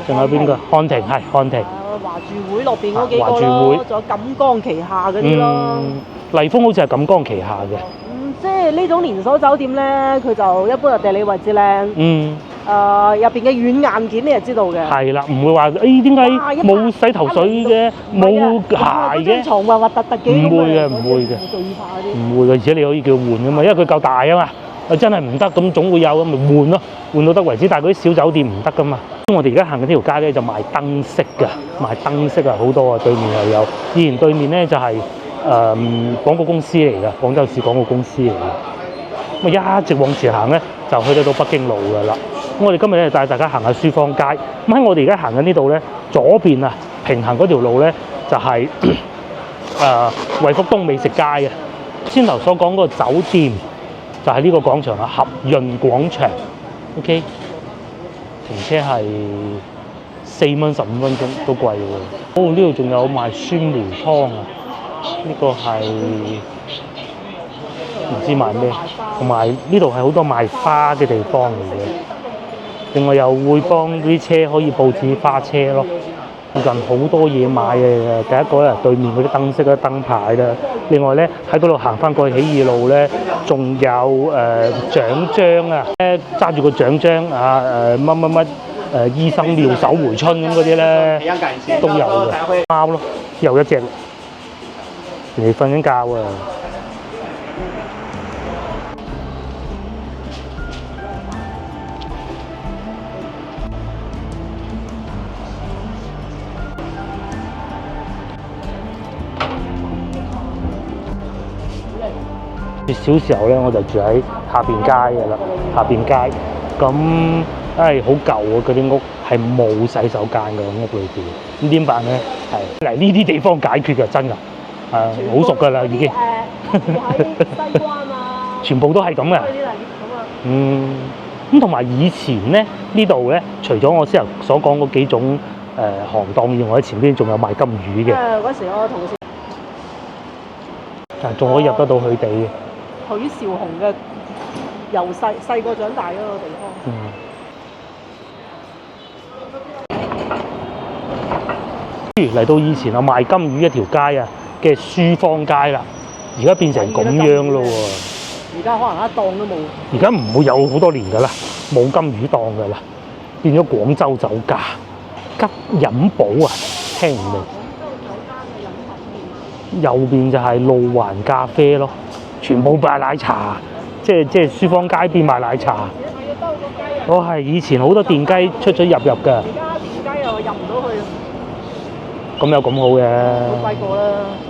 [SPEAKER 1] 仲有邊個？漢庭係漢庭。
[SPEAKER 2] 華住會落邊嗰幾個咯，仲有錦江旗下嗰啲咯。
[SPEAKER 1] 麗豐好似係錦江旗下嘅。
[SPEAKER 2] 即係呢種連鎖酒店咧，佢就一般係地理位置靚。入邊嘅軟硬件你係知道嘅。係啦，唔會話點解冇洗頭水嘅，冇鞋嘅。床核核突突嘅。唔會嘅，唔會嘅。唔會嘅，而且你可以叫換㗎嘛，因為佢夠大啊嘛。真係唔得咁，總會有咁咪換咯，換到得為止。但係嗰啲小酒店唔得㗎嘛。我哋而家行緊呢條街咧，就賣燈飾㗎，賣燈飾啊好多啊，對面又有。以前對面咧就係廣告公司嚟㗎，廣州市廣告公司嚟㗎。咁啊一直往前行咧，就去得到北京路㗎啦。咁我哋今日咧帶大家行下書坊街。咁喺我哋而家行緊呢度咧，左邊啊平行嗰條路咧就係惠福東美食街啊。先頭所講嗰個酒店
[SPEAKER 1] 就係呢個廣場啊，合潤廣場。OK， 停車係4蚊15分鐘都貴喎。哦，呢度仲有賣酸梅湯啊，呢個係唔知賣咩，同埋呢度係好多賣花嘅地方嚟嘅。另外又會幫啲車可以佈置花車咯。附近好多嘢買嘅，第一個咧對面嗰啲燈飾啦、燈牌啦，另外咧喺嗰度行翻過去起義路咧，仲有獎章啊，揸住個獎章啊乜乜乜醫生妙手回春咁嗰啲咧都有嘅。貓咯，又一隻，人哋瞓緊覺啊！小時候咧，我就住喺下邊街嘅啦，下邊街咁好舊啊！嗰啲屋係冇洗手間嘅屋裏邊，咁點辦咧？係嚟呢啲地方解決嘅，真㗎，好熟㗎啦已經。喺西關啊，全部都係咁嘅。咁同埋以前咧，呢度咧，除咗我先頭所講嗰幾種行當以外，前邊仲有賣金魚嘅。
[SPEAKER 2] 嗰時我同事
[SPEAKER 1] 仲可以入得到佢哋嘅。
[SPEAKER 2] 許紹雄嘅由細個長大嗰個地方。
[SPEAKER 1] 嚟到以前啊賣金魚一條街啊嘅書坊街啦，而家變成咁樣咯喎。
[SPEAKER 2] 而家可能一檔都冇。而
[SPEAKER 1] 家唔會有好多年㗎啦，冇金魚檔㗎啦，變咗廣州酒家、飲寶啊，聽唔明。右邊就係路環咖啡咯。全部賣奶茶，即係書坊街變賣奶茶。我係以前好多電雞出咗入㗎。而家電雞又入唔到去。咁有咁好嘅。好貴過啦。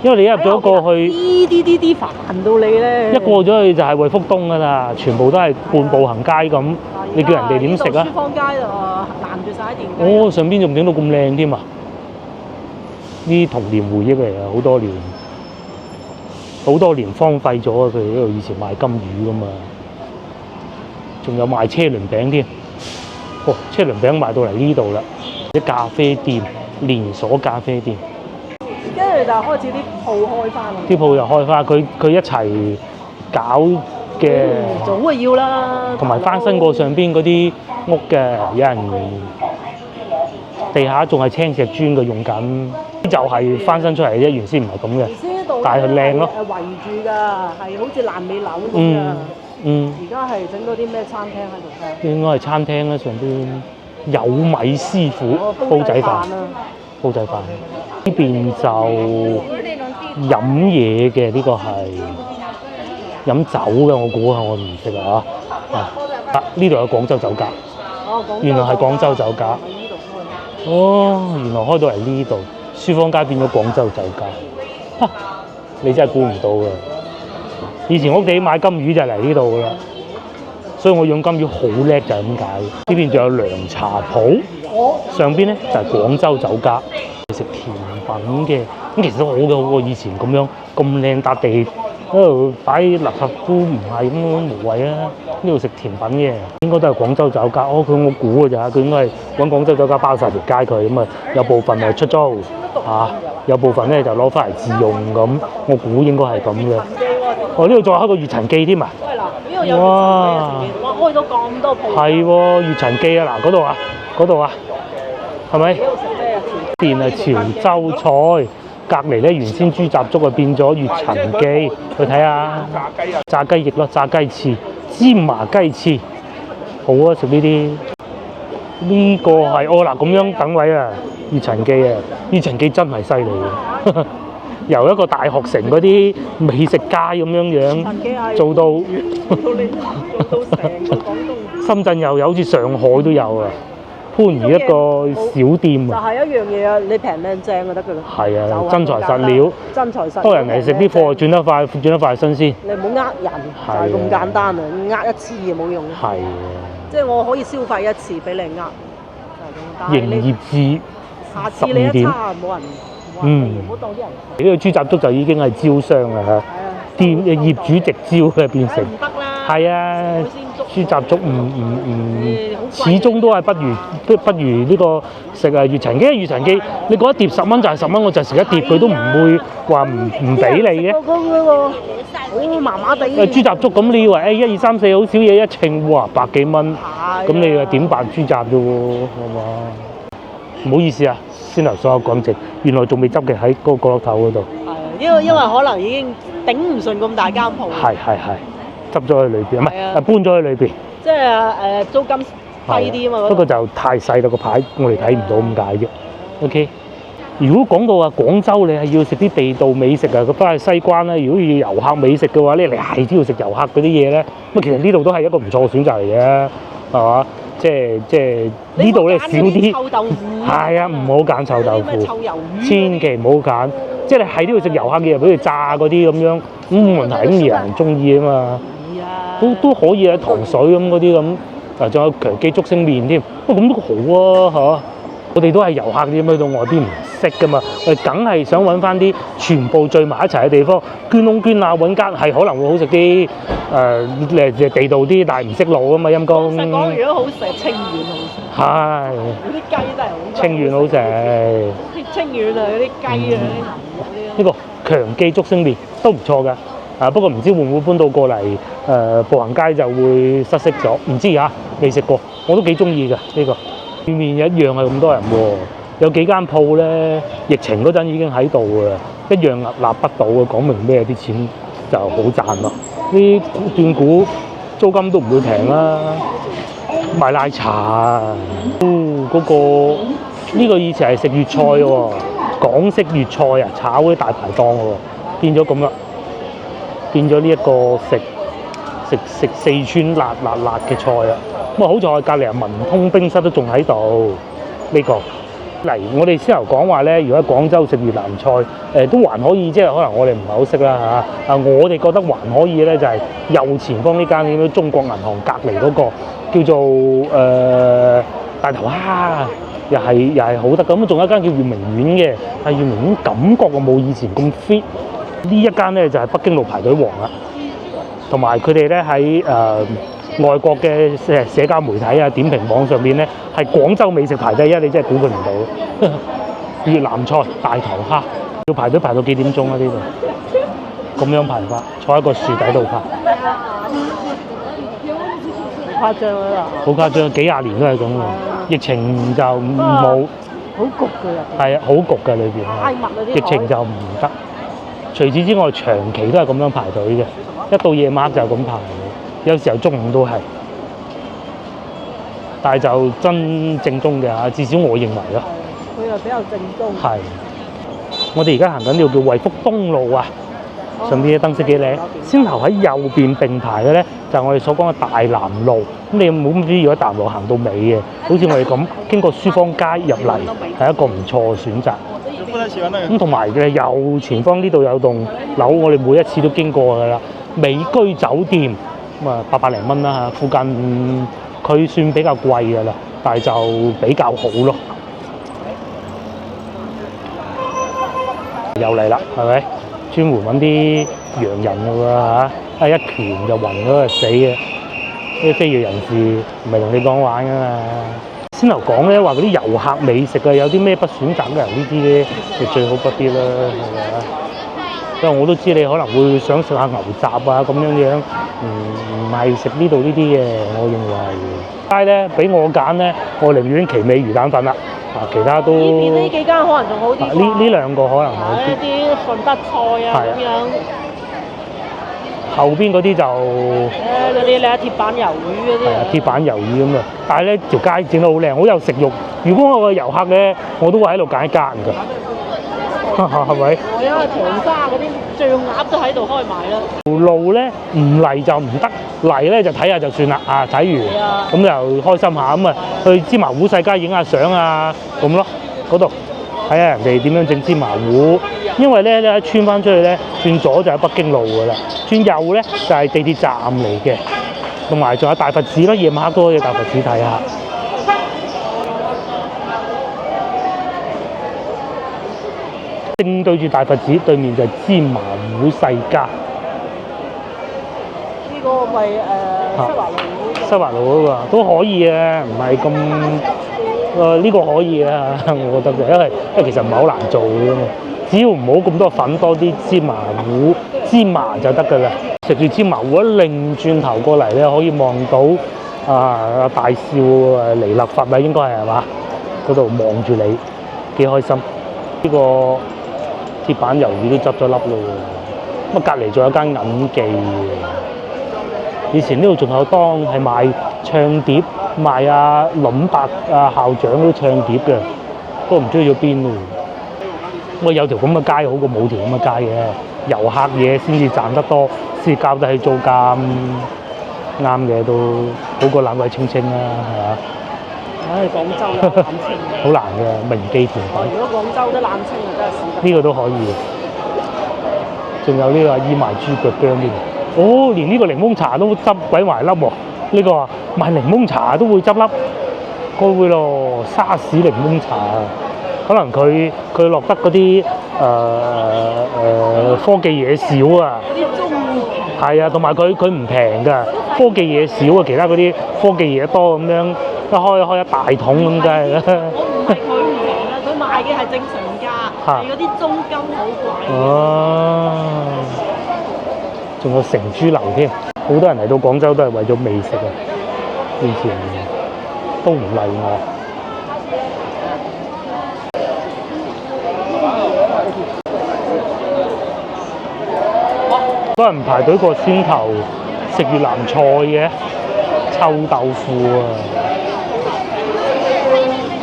[SPEAKER 1] 因為你一入咗過去，啲煩到你咧。一過咗去就係惠福東㗎啦，全部都係半步行街咁。你叫人哋點食啊？書坊街就攔住晒啲電雞。哦，上邊仲整到咁靚添啊！呢童年回憶嚟啊，好多年。好多年荒廢咗啊！佢呢度以前賣金魚噶嘛，仲有賣車輪餅添。哦，車輪餅賣到嚟呢度啦，啲咖啡店連鎖咖啡店，
[SPEAKER 2] 跟住就開始啲鋪開翻。
[SPEAKER 1] 啲鋪又開翻，佢一齊搞嘅。
[SPEAKER 2] 早啊要啦。
[SPEAKER 1] 同埋翻新過上邊嗰啲屋嘅，有人地下仲係青石磚嘅用緊，就係翻新出嚟啫，原先唔係咁嘅。但係佢靚咯，
[SPEAKER 2] 圍住㗎，係好似爛尾樓咁啊！而家係整到啲咩餐廳喺度？
[SPEAKER 1] 應該係餐廳啦，上邊有米師傅煲仔飯，煲仔飯。呢邊就飲嘢嘅，呢個係飲酒嘅，我估下我唔識啊嚇。呢度有廣州酒家，原來係廣州酒家。哦，原來開到嚟呢度，書坊街變咗廣州酒家。你真係估唔到㗎！以前屋企買金魚就係嚟呢度㗎啦，所以我養金魚好叻就係咁解。呢邊仲有涼茶鋪，上邊咧就係廣州酒家，食甜品嘅。咁其實好嘅，好過以前咁樣咁靚笪地喺度擺垃圾都唔係咁樣無謂啊！呢度食甜品嘅，應該都係廣州酒家。我估㗎咋，佢應該係揾廣州酒家包晒條街佢，咁啊有部分係出租有部分咧就攞翻嚟自用咁，我估應該係咁嘅。呢度再開個月陳記添啊！哇！開到咁多鋪。係喎，月陳記啊！嗱，嗰度啊，係咪？店啊，潮州菜，隔離咧原先豬雜粥啊變咗月陳記，去睇下。炸雞翼咯，炸雞翅、芝麻雞翅，好啊！食呢啲。呢個係嗱咁樣等位啊！月陳記啊，月陳記真係犀利嘅，由一個大學城嗰啲美食街咁樣做到成個廣東。深圳又有，好似上海都有啊，番禺一個小店啊。就係一樣嘢啊！你平靚正就得㗎啦。係啊，真材實料。真材實料。多人嚟食啲貨轉得快，新鮮。你唔好呃人，就係咁簡單啊！呃一次就冇用。係啊。即係我可以消費一次俾你呃，營業至
[SPEAKER 2] 下次你一差冇人，唔好當啲人。呢
[SPEAKER 1] 個豬雜粥就已經係招商啦嚇，店業主直招嘅變成。唔得啦，係啊，豬雜粥始終都係不如呢個食粵陳記。因為粵陳記你嗰一碟10蚊就係10蚊，我就食一碟，佢都唔會話唔俾你嘅。
[SPEAKER 2] 嗰個好麻麻地。
[SPEAKER 1] 豬雜粥咁你以為1、2、3、4好少嘢一稱，哇100幾蚊，咁你又點辦豬雜啫喎，係嘛？唔好意思啊，先頭所有講直，原來仲未執嘅喺嗰個角落頭嗰度。
[SPEAKER 2] 係，因為可能已經頂唔順咁大間鋪。係，
[SPEAKER 1] 執咗去裏邊，唔係搬咗去裏邊。
[SPEAKER 2] 即係租金低啲啊嘛。
[SPEAKER 1] 不過就太細啦個牌，我哋睇唔到咁解啫。OK。如果講到話廣州，你係要食啲地道美食啊，咁翻去西關咧，如果要遊客美食嘅話咧，你係都要食遊客嗰啲嘢咧。咁其實呢度都係一個唔錯嘅選擇嚟嘅，係嘛？即係呢度咧少啲。臭豆腐。係啊，唔好揀臭豆腐。臭魷魚。千祈唔好揀，即係你係都要食遊客嘅，比如炸嗰啲咁樣，咁冇問題，咁有人中意啊嘛。係啊。都可以啊，糖水咁嗰啲咁，啊仲有強記竹升麵添，咁都好啊嚇。我哋都係遊客點去到外邊唔識噶嘛，我哋梗係想揾翻啲全部聚埋一齊嘅地方，捐窿捐罅揾間係可能會好食啲，地道啲，但係唔識路啊嘛陰公。實講，如果好食，清遠好食。係。嗰啲雞真係好食。清遠好食。清遠啊，嗰啲雞啊，呢個強記竹升麵都唔錯㗎，不過唔知會唔會搬到過嚟步行街就會失色咗，唔知嚇，未食過，我都幾中意㗎呢個。對面一樣係咁多人喎，有幾間鋪咧，疫情嗰陣已經喺度㗎啦，一樣屹立不倒嘅，講明咩？啲錢就好賺咯。啲斷估租金都唔會平啦，賣奶茶，嗰個呢個以前係食粵菜喎，港式粵菜啊，炒嗰啲大排檔喎，變咗咁啦，變咗呢一個食四川辣嘅菜啊！咁啊好在隔離係文通冰室都仲喺度呢個。嚟我哋先頭講話咧，如果喺廣州食越南菜，都還可以，即係可能我哋唔係好識啦嚇。我哋覺得還可以咧，就係右前方呢間咁樣中國銀行隔離嗰個叫做大頭蝦，又係好得。咁仲有一間叫月明苑嘅，但係月明苑感覺我冇以前咁 fit。呢一間咧就係北京路排隊王啦，同埋佢哋咧喺外國嘅社交媒體啊、點評網上邊咧，係廣州美食排第一，你真係估佢唔到。越南菜大頭蝦要排隊排到幾點鐘啊？呢度咁樣排法，坐喺個樹底度拍，
[SPEAKER 2] 好誇張啊！
[SPEAKER 1] 好誇張，幾廿年都係咁嘅。疫情就冇，
[SPEAKER 2] 好焗㗎。
[SPEAKER 1] 係啊，好焗㗎裏邊。太密啦啲。疫情就唔得。除此之外，長期都係咁樣排隊嘅，一到夜晚就咁排。有時候中午都係，但係就真正宗嘅嚇，至少我認為咯。佢又比較正宗。係。我哋而家行緊呢個叫惠福東路啊，上邊嘅燈飾幾靚。先頭喺右邊並排嘅咧，就係我哋所講嘅大南路。咁你冇咁知如果大南路行到尾嘅，好似我哋咁經過書坊街入嚟，係一個唔錯嘅選擇。咁同埋嘅右前方呢度有棟樓，我哋每一次都經過㗎啦，美居酒店。咁啊800零蚊啦嚇，附近佢算比較貴㗎啦，但係就比較好咯。又嚟啦，係咪？專門揾啲洋人㗎喎嚇，一拳就暈咗就死嘅。啲非裔人士唔係同你講玩㗎嘛。先頭講咧話嗰啲遊客美食啊，有啲咩不選擇嘅呢啲咧，就最好不啲啦，係咪啊？因為我都知你可能會想食下牛雜啊咁樣，唔係食呢度呢啲嘅，我認為。但係咧，俾我揀咧，我寧願奇美魚蛋粉啦，其他都。呢邊呢幾間可能仲好啲。呢兩個可能好啲。啲順德菜啊咁樣。後邊嗰啲就。嗰啲咧鐵板魷魚嗰啲。係啊，鐵板魷魚咁啊！但係咧條街整得好靚，好有食慾。如果我個遊客咧，我都會喺度揀一間㗎。係咪？因為長沙嗰啲醬鴨都喺度開賣啦。條路咧唔嚟就唔得，嚟咧就睇下就算啦。睇完咁又開心下咁啊，去芝麻糊世界影下相啊咁咯。嗰度睇下人哋點樣整芝麻糊。因為咧一穿翻出去咧，轉左就係北京路㗎啦，轉右咧就係地鐵站嚟嘅，同埋仲有大佛寺啦，夜晚黑都可以大佛寺睇下。正對住大佛寺對面就係芝麻糊世家。
[SPEAKER 2] 嗰個咪西華路嗰個。
[SPEAKER 1] 西華路嗰個都可以嘅，唔係咁呢個可以啊，我覺得嘅，因為其實唔係好難做嘅嘛，只要唔好咁多粉，多啲芝麻糊、芝麻就得㗎啦。食住芝麻糊一擰轉頭過嚟咧，可以望到大少彌勒佛啊，應該係嘛？嗰度望住你，幾開心。呢個鐵板魷魚都執咗粒咯喎，咁隔離仲有間銀記。以前呢度仲有檔係賣唱碟，賣倫伯校長嗰啲唱碟嘅，不過唔知去咗邊咯。咁有條咁嘅街好過冇條咁嘅街嘅，遊客嘢先至賺得多，先交得起租金，啱嘅都好過冷鬼清清啦，係嘛？
[SPEAKER 2] 唉，廣州有冷清。
[SPEAKER 1] 好難嘅，名記甜品。
[SPEAKER 2] 如果廣州啲冷清啊，真係試得。
[SPEAKER 1] 呢個都可以。仲有呢個伊賣豬腳薑添。哦，連呢個檸檬茶都執鬼埋粒喎！呢個賣檸檬茶都會執笠，該會咯。沙士檸檬茶，可能佢落得嗰啲科技嘢少啊。
[SPEAKER 2] 嗰啲中
[SPEAKER 1] 係啊，同埋佢唔平㗎，科技嘢少啊，其他嗰啲科技嘢多咁樣，一開一大桶咁梗係啦。
[SPEAKER 2] 唔係佢唔平啊，佢賣嘅係正常價，係嗰啲租金好貴。
[SPEAKER 1] 哦。仲有成豬樓添，好多人嚟到廣州都係為咗美食啊！以前都唔例外。多人排隊過先頭食越南菜嘅臭豆腐啊！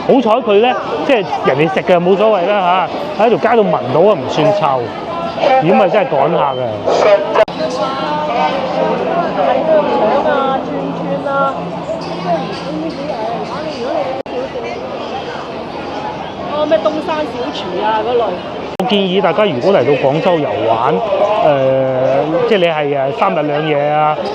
[SPEAKER 1] 好彩佢咧，即係人哋食嘅冇所謂啦嚇，喺條街度聞到啊唔算臭，如果咪真係趕客嘅。
[SPEAKER 2] 咩東山小廚嗰類。
[SPEAKER 1] 我建議大家如果嚟到廣州遊玩，即係你係3日2夜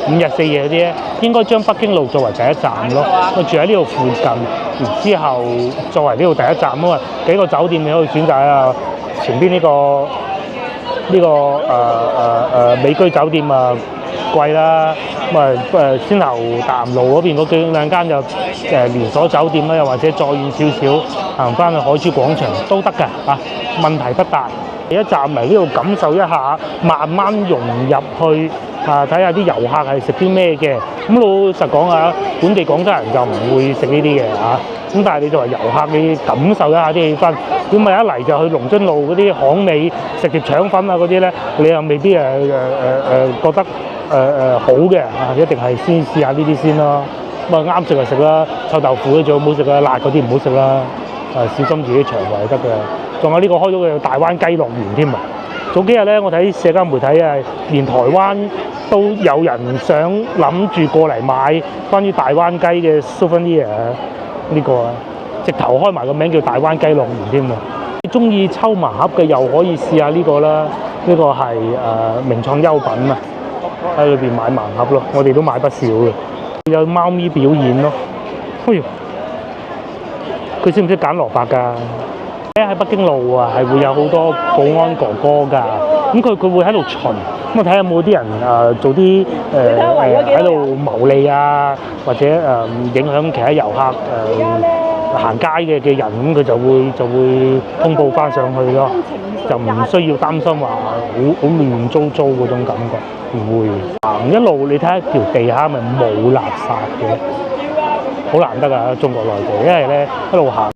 [SPEAKER 1] 5日4夜嗰啲咧，應該將北京路作為第一站咯。我住喺呢度附近，然之後作為呢度第一站，因為幾個酒店你可以選擇啊，前邊呢個美居酒店貴啦，咁先頭大南路嗰邊嗰兩間就連鎖酒店啦，又或者再遠少少行翻去海珠廣場都得㗎嚇，問題不大。第一站嚟呢度感受一下，慢慢融入去睇下啲遊客係食啲咩嘅。咁老實講啊，本地廣州人就唔會食呢啲嘅嚇。咁但係你作為遊客，你感受一下啲氣氛。咁咪一嚟就去龍津路嗰啲巷尾食碟腸粉嗰啲咧，你又未必覺得好嘅一定係先試下呢啲先咯。咁啱食就食啦，臭豆腐最好唔好食啦，辣嗰啲唔好食啦。小心自己腸胃得嘅。仲有呢個開咗個大灣雞樂園添啊！早幾日咧，我睇社交媒體連台灣都有人想諗住過嚟買關於大灣雞嘅 souvenir 呢個直頭開埋個名叫大灣雞樂園添喎。中意抽盲盒嘅又可以試下呢個啦，呢個係名創優品啊，喺裏邊買盲盒咯，我哋都買不少嘅。有貓咪表演咯，哎呦，佢識唔識揀蘿蔔㗎？喺北京路係會有好多保安哥哥㗎，咁佢會喺度巡，咁睇下有冇啲人做啲喺度牟利或者影響其他遊客行街嘅人，咁佢就會通報翻上去咯，就唔需要擔心話好亂糟糟嗰種感覺，唔會行一路你睇下條地下咪冇垃圾嘅，好難得㗎中國內地，因為咧一路行。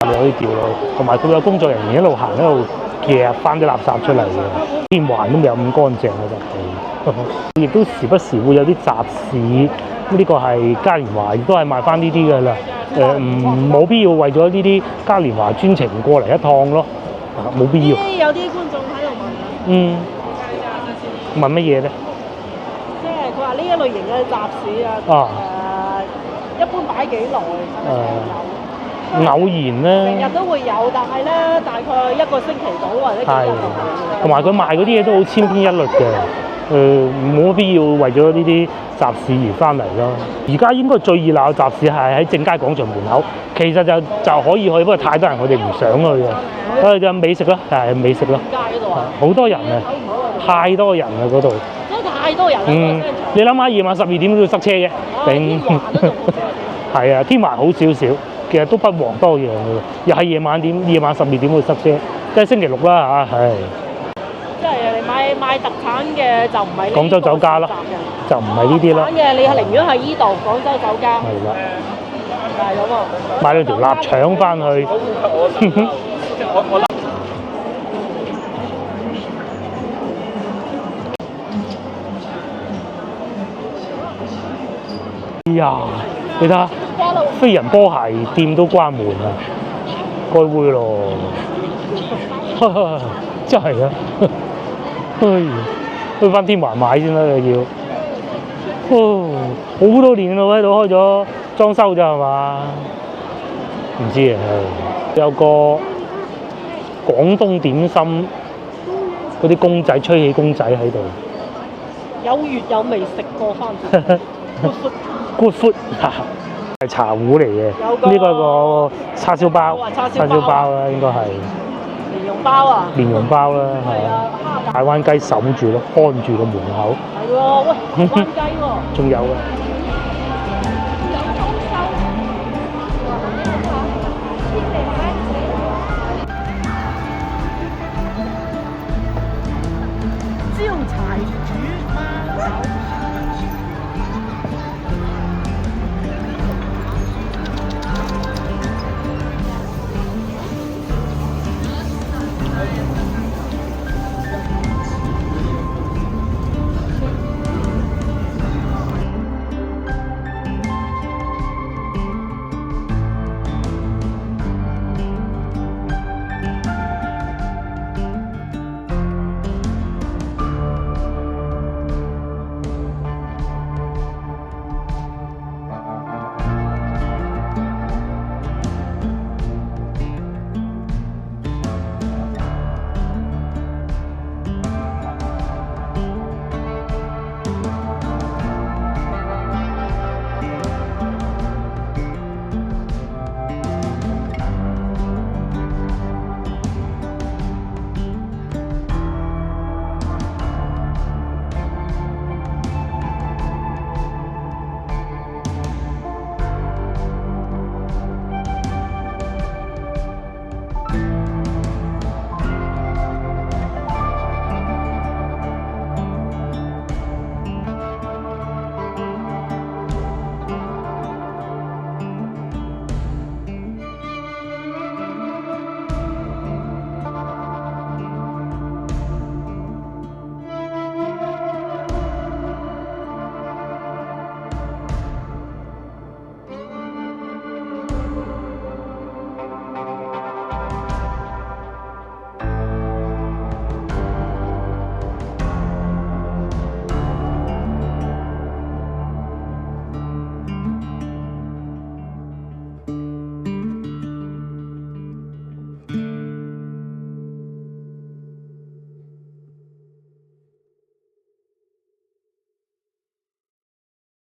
[SPEAKER 1] 你可以掉落去，同埋佢有工作人員一路行一路夾翻啲垃圾出嚟嘅，連環都未有咁乾淨嘅就係。亦都時不時會有啲集市，呢個係嘉年華，亦都係賣翻呢啲嘅啦。冇必要為咗呢啲嘉年華專程過嚟一趟咯，冇必要。
[SPEAKER 2] 有啲觀眾喺度問
[SPEAKER 1] 問乜嘢咧？
[SPEAKER 2] 即係佢話呢一類型嘅集市一般擺幾耐？
[SPEAKER 1] 偶然咧，
[SPEAKER 2] 成日都會有，但係咧大概1個星期到或者幾日。
[SPEAKER 1] 同埋佢賣嗰啲嘢都好千篇一律嘅，冇必要為咗呢啲集市而翻嚟咯。而家應該最熱鬧嘅集市係喺正佳廣場門口，其實就可以去，不過太多人我哋唔想去啊。所以就美食咯，係美食咯。
[SPEAKER 2] 街嗰度啊，
[SPEAKER 1] 好多人啊，太多人啊嗰度。
[SPEAKER 2] 真係太多人啦，嗰個商場。
[SPEAKER 1] 你諗下夜晚12點都要塞車嘅，
[SPEAKER 2] 天環都仲好啲。
[SPEAKER 1] 係啊，天環好少少，其實都不遑多讓嘅，又係夜晚12點會塞車，即係星期六啦嚇，係。
[SPEAKER 2] 即係你買特產嘅就唔係
[SPEAKER 1] 廣州酒家啦，就唔係呢啲啦。
[SPEAKER 2] 特產嘅你係寧願喺依度廣州酒家。
[SPEAKER 1] 係啦。
[SPEAKER 2] 係咁啊！
[SPEAKER 1] 買兩條臘腸翻去。哎呀，你睇下，飛人波鞋店都關門啦，該會咯。真係啊！去翻天環買先啦，你要。好多年咯，喺度開咗裝修咋係嘛？唔知啊，有個廣東點心嗰啲公仔，吹氣公仔喺度。
[SPEAKER 2] 有月有味食過翻。
[SPEAKER 1] Good food 係茶壺嚟嘅，呢個係個叉燒包，叉燒包啦，應該係。
[SPEAKER 2] 蓮蓉包啊！
[SPEAKER 1] 蓮蓉包啦，係啊。大灣雞守住咯，看住個門口。
[SPEAKER 2] 係喎，喂，灣雞喎。
[SPEAKER 1] 仲有啊！